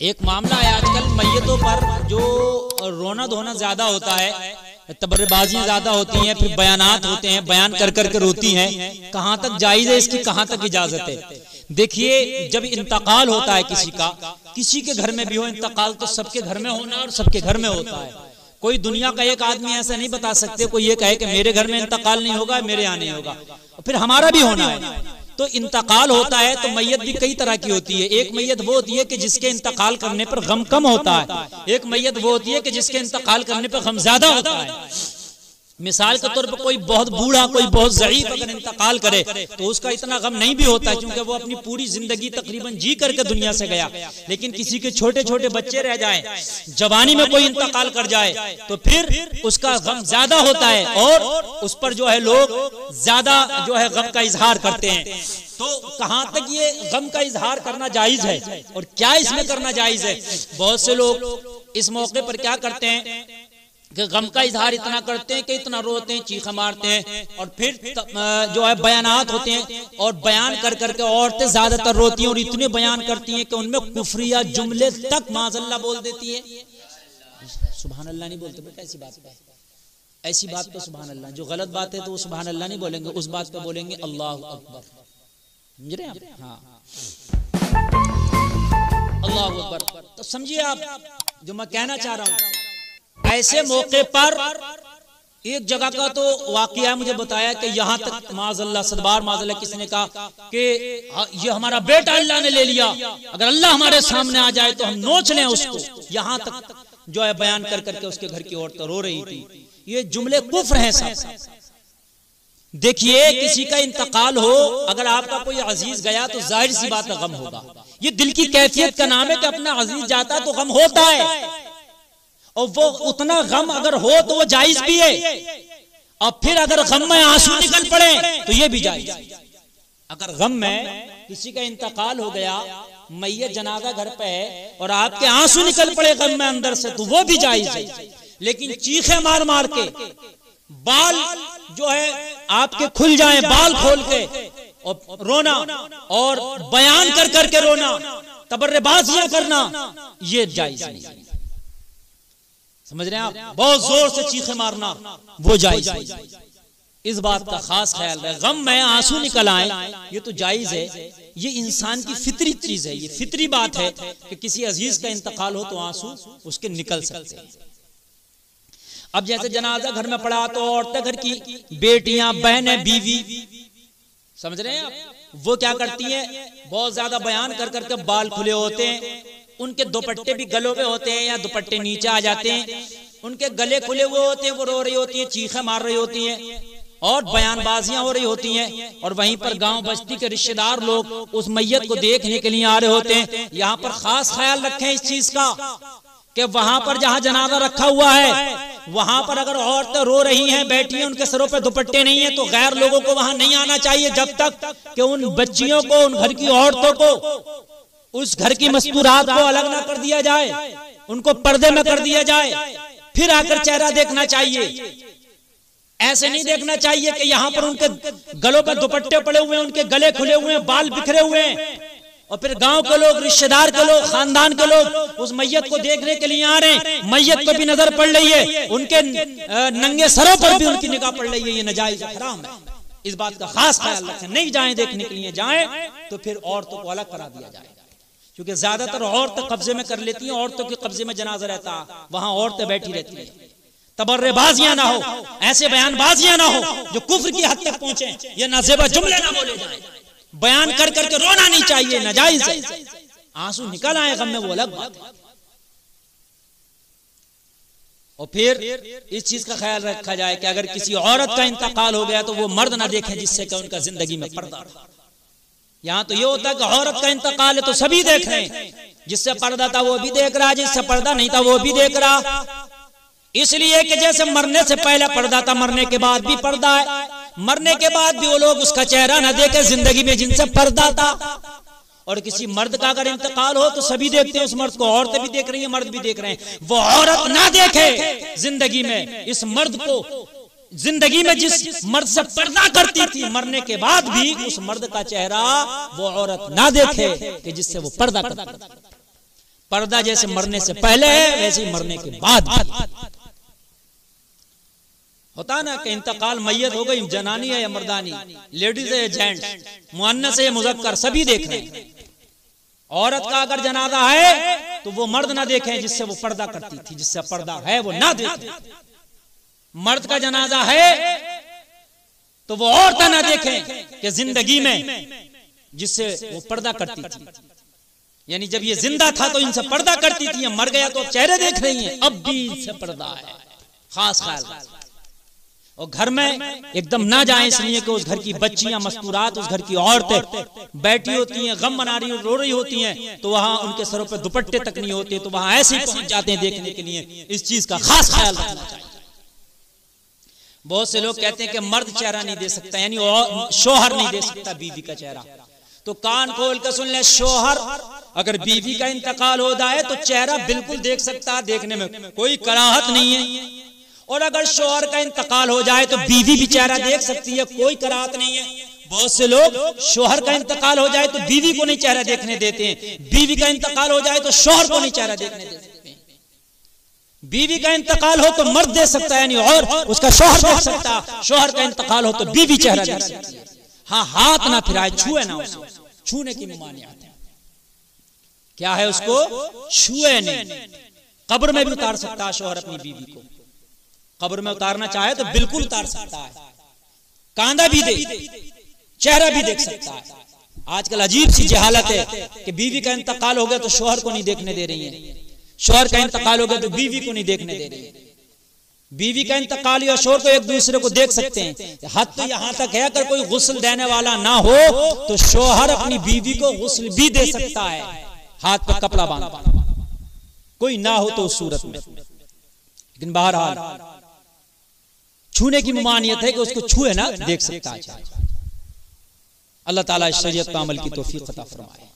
एक मामला है आजकल मैयतों पर जो रोना धोना ज्यादा होता है, तबर्रेबाजियां ज्यादा होती हैं, फिर बयानात होते हैं, बयान कर कर के रोती हैं। कहाँ तक जायज है इसकी, कहाँ तक इजाजत है? देखिए, जब इंतकाल होता है किसी का, किसी के घर में भी हो इंतकाल, तो सबके घर में होना और सबके घर में होता है। कोई दुनिया का एक आदमी ऐसा नहीं बता सकते, कोई ये कहे कि मेरे घर में इंतकाल नहीं होगा, मेरे यहाँ नहीं होगा, फिर हमारा भी होना है। तो इंतकाल होता है तो मैयत भी कई तरह की होती है। एक मैयत वो होती है कि जिसके इंतकाल करने पर गम कम होता है, एक मैयत वो होती है कि जिसके इंतकाल करने पर गम ज्यादा होता है। मिसाल के तौर पर कोई बहुत बूढ़ा, कोई बहुत ज़ईफ अगर इंतकाल करे तो उसका इतना गम नहीं भी होता है, क्योंकि वो अपनी पूरी जिंदगी तकरीबन जी करके दुनिया से गया। लेकिन किसी के छोटे छोटे बच्चे रह जाएं, जवानी में कोई इंतकाल कर जाए तो फिर उसका गम ज्यादा होता है और उस पर जो है लोग ज्यादा जो है गम का इजहार करते हैं। तो कहाँ तक ये गम का इजहार करना जायज है और क्या इसमें करना जायज है? बहुत से लोग इस मौके पर क्या करते हैं कि गम का इजहार इतना करते हैं कि इतना रोते हैं, चीखा मारते हैं, और फिर जो है बयानात होते हैं और बयान कर करके औरतें ज्यादातर रोती हैं और इतने बयान करती हैं कि उनमें कुफरिया जुमले तक माज़अल्लाह बोल देती है। सुभान अल्लाह नहीं बोलते बेटा, ऐसी बात पे, ऐसी बात पे सुभान अल्लाह। जो गलत बात है तो वो सुभान अल्लाह नहीं बोलेंगे, उस बात पे बोलेंगे अल्लाह अकबर। समझ रहे हैं आप? हाँ, अल्लाह अकबर। तो समझिए आप जो मैं कहना चाह रहा हूँ, ऐसे मौके पर एक जगह का तो वाकया है, मुझे बताया कि यहाँ तक माज़अल्लाह सदबार माज़अल्लाह किसी ने कहा कि ये हमारा बेटा अल्लाह ने ले लिया, अगर अल्लाह हमारे सामने आ जाए तो हम नोच लें उसको। यहाँ तक जो है बयान कर करके उसके घर की औरत रो रही थी। ये जुमले कुफ्र हैं सब। देखिए, किसी का इंतकाल हो, अगर आपका कोई अजीज गया तो जाहिर सी बात है गम होगा। ये दिल की कैफियत का नाम है कि अपना अजीज जाता है तो गम होता है, और वो उतना गम अगर हो तो वो जायज भी है, और फिर अगर गम में आंसू निकल पड़े तो ये भी जायज। अगर गम में किसी का इंतकाल हो गया, मैयत जनाजा घर पे है और आपके आंसू निकल पड़े गम में अंदर से, तो वो भी जायज है। लेकिन चीखे मार मार के, बाल जो है आपके खुल जाएं, बाल खोल के और रोना और बयान कर करके रोना, तबर्रेबाजियां करना, ये जायज नहीं। समझ रहे हैं आप? बहुत जोर से चीखे मारना वो जायज है। इस बात का खास ख्याल रहे। गम में आंसू निकल आए ये तो जायज है, ये इंसान की फितरी चीज है, ये फितरी बात है कि किसी अजीज का इंतकाल हो तो आंसू उसके निकल सकते हैं। अब जैसे जनाजा घर में पड़ा तो औरतें, घर की बेटियां, बहनें, बीवी, समझ रहे हैं आप, वो क्या करती हैं, बहुत ज्यादा बयान कर करके बाल खुले होते हैं, उनके दुपट्टे भी गलों पे होते हैं या दुपट्टे नीचे आ जाते हैं, उनके गले खुले हुए होते हैं, वो रो रही होती हैं, चीखें मार रही होती हैं और बयानबाजियां हो रही होती हैं। और वहीं पर गांव बस्ती के रिश्तेदार लोग उस मैयत को देखने के लिए आ रहे होते हैं। यहाँ पर खास ख्याल रखें इस चीज का कि वहां पर जहां जनाजा रखा हुआ है, वहां पर अगर औरतें रो रही हैं, बैठी हैं, उनके सरों पे दुपट्टे नहीं है, तो गैर लोगों को वहां नहीं आना चाहिए जब तक कि उन बच्चियों को, उन घर की औरतों को, उस घर की मस्तूरात को अलग ना कर दिया जाए, उनको पर्दे में कर दिया जाए, फिर आकर चेहरा देखना चाहिए। ऐसे नहीं देखना चाहिए कि यहाँ पर उनके गलों पर दुपट्टे पड़े हुए हैं, उनके गले खुले हुए हैं, बाल बिखरे हुए हैं, और फिर गांव के लोग, रिश्तेदार के लोग, खानदान के लोग उस मैयत को देखने के लिए आ रहे हैं, मैयत पर भी नजर पड़ रही है, उनके नंगे सरों पर भी उनकी निगाह पड़ रही है, ये नाजायज हराम है। इस बात का खास ख्याल रखें। नहीं जाएं देखने के लिए, जाएं तो फिर औरतों को अलग करा दिया जाए, क्योंकि ज्यादातर औरतें कब्जे में कर लेती हैं, औरतों के कब्जे में जनाजा रहता है, वहां औरतें बैठी रहती हैं। तबर्रेबाजियां ना हो, ऐसे बयानबाजियां ना हो जो कुफ्र की हद तक पहुंचे, ये नाज़ेबा जुमले ना बोले जाए, बयान कर करके रोना नहीं चाहिए, नाजायज है। आंसू निकल आए गम में वो अलग बात है। और फिर इस चीज का ख्याल रखा जाए कि अगर किसी औरत का इंतकाल हो गया तो वो मर्द ना देखे जिससे कि उनका जिंदगी में पर्दा था। यहाँ तो ये होता है कि औरत का इंतकाल है तो सभी देख रहे हैं, जिससे पर्दा था वो भी देख रहा, जिससे पर्दा नहीं था वो भी देख रहा। इसलिए कि जैसे मरने से पहले पर्दा था, मरने के बाद भी पर्दा है, मरने के बाद भी वो लोग उसका चेहरा न देखे जिंदगी में जिनसे पर्दा था। और किसी मर्द का अगर इंतकाल हो तो सभी देखते हैं उस मर्द को, औरतें भी देख रही हैं, मर्द भी देख रहे हैं। वो औरत ना देखे जिंदगी में इस मर्द को, जिंदगी में जिस मर्द से पर्दा करती थी, मरने के बाद भी उस मर्द का चेहरा वो औरत ना देखे कि जिससे वो पर्दा करता। पर्दा जैसे मरने से पहले है वैसे ही मरने के बाद होता ना कि इंतकाल मैयत हो गई, जनानी है या मर्दानी, लेडीज है या जेंट्स, मुअन्नस है या मुज़क्कर, सभी देख रहे हैं। औरत का अगर जनाजा है तो वो मर्द ना देखें जिससे वो पर्दा करती थी, जिससे पर्दा है वो ना देखे। मर्द का जनाजा है तो वो औरत ना देखें कि जिंदगी में जिससे वो पर्दा करती थी, यानी जब ये जिंदा था तो इनसे पर्दा करती थी, मर गया तो अब चेहरे देख रही हैं, अब भी इनसे पर्दा है। खास ख्याल। और घर में एकदम ना जाए इसलिए कि उस घर की बच्चियां मस्तूरात, उस घर की औरतें बैठी होती हैं, गम मना रही रो रही होती हैं, तो वहां उनके सरों पे दुपट्टे तक नहीं होते, तो वहां ऐसे ही पहुंच जाते हैं देखने के लिए। इस चीज का खास ख्याल रखना चाहिए। बहुत से लोग कहते हैं कि मर्द चेहरा नहीं दे सकता, यानी शोहर नहीं दे सकता बीवी का चेहरा। तो कान खोल कर सुन ले, शोहर अगर बीवी का इंतकाल हो जाए तो चेहरा बिल्कुल देख सकता है, देखने में कोई कराहत नहीं है। और अगर शोहर का इंतकाल हो जाए तो बीवी भी चेहरा देख सकती है, कोई कराहत नहीं है। बहुत से लोग शोहर का इंतकाल हो जाए तो बीवी को नहीं चेहरा देखने देते हैं, बीवी का इंतकाल हो जाए तो शोहर को नहीं चेहरा देखने देते हैं। बीवी का इंतकाल हो तो मर्द देख सकता है, यानी और उसका शोहर देख सकता है, शोहर का इंतकाल हो तो बीवी चेहरा देख सकती है। हाँ, हाथ ना फिराए, छुए ना उसे, छूने की ममानियत है। क्या है उसको छुए नहीं। कब्र में भी उतार सकता है शोहर अपनी बीवी को, कब्र में उतारना चाहे तो बिल्कुल उतार सकता है, कांधा भी दे, चेहरा भी देख सकता है। आजकल अजीब सी जहालत है कि बीवी का इंतकाल हो गया तो शोहर को नहीं देखने दे रही है, शोहर का इंतकाल हो गया तो बीवी को नहीं देखने दे रही है। बीवी का इंतकाल या शोहर को एक दूसरे को देख सकते हैं। हद तो यहां तक है अगर कोई गुस्ल देने वाला ना हो तो शोहर अपनी बीवी को गुस्ल भी दे सकता है, हाथ पर कपड़ा बांध, कोई ना हो तो उस सूरत में। लेकिन बहरहाल छूने की ममानियत है कि उसको छुए ना देख सकता है। अल्लाह ताला इस शरीयत पर अमल की तौफीक अता फरमाए।